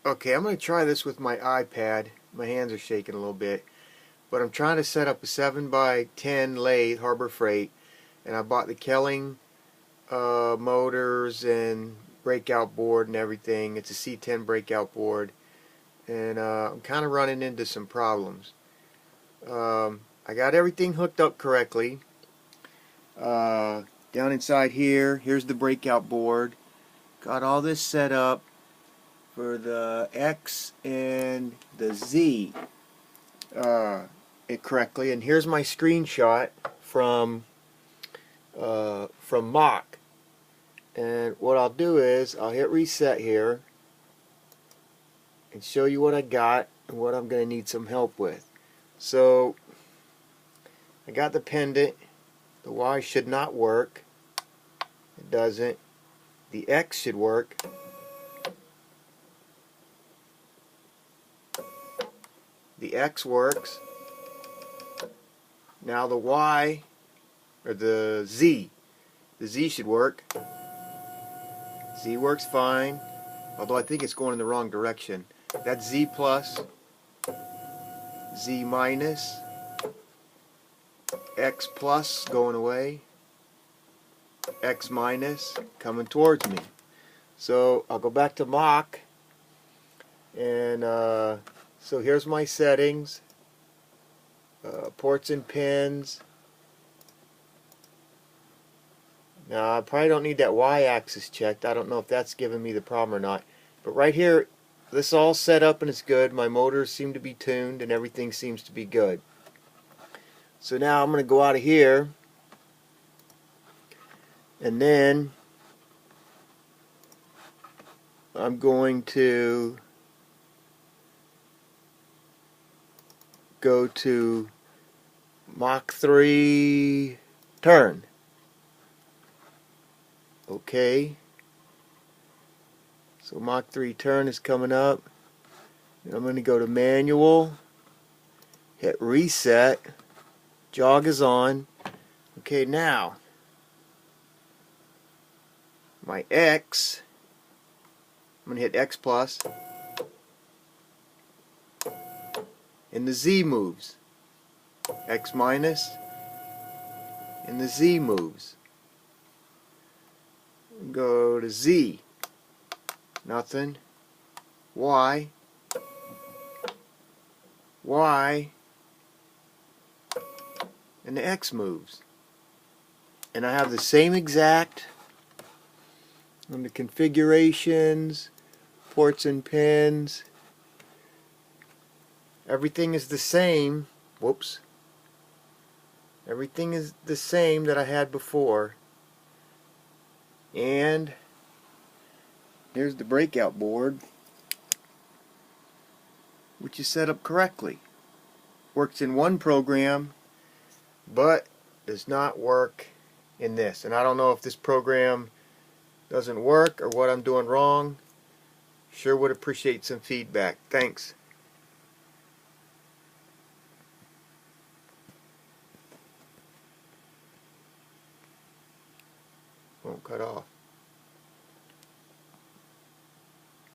Okay, I'm going to try this with my iPad. My hands are shaking a little bit. But I'm trying to set up a 7x10 lathe, Harbor Freight. And I bought the Kelling motors and breakout board and everything. It's a C10 breakout board. And I'm kind of running into some problems. I got everything hooked up correctly. Down inside here, here's the breakout board. Got all this set up for the X and the Z correctly, and here's my screenshot from Mock. And what I'll do is I'll hit reset here and show you what I got and what I'm going to need some help with. So I got the pendant. The Y should not work. It doesn't. The X should work. The X works. Now the Y, or the Z should work. Z works fine, although I think it's going in the wrong direction. That's Z plus, Z minus, X plus going away, X minus coming towards me. So I'll go back to Mock, and so here's my settings, ports and pins. Now I probably don't need that Y-axis checked. I don't know if that's giving me the problem or not. But right here, this is all set up and it's good. My motors seem to be tuned and everything seems to be good. So now I'm going to go out of here, and then I'm going to go to Mach 3 turn. Okay, so Mach 3 turn is coming up, and I'm going to go to manual, hit reset, jog is on. Okay, now my X, I'm going to hit X plus, and the Z moves. X minus, and the Z moves. Go to Z, nothing. Y, Y, and the X moves. And I have the same exact on the configurations, ports and pins. Everything is the same. Whoops. Everything is the same that I had before. And here's the breakout board, which is set up correctly. Works in one program, but does not work in this. And I don't know if this program doesn't work or what I'm doing wrong. Sure would appreciate some feedback. Thanks. Won't cut off.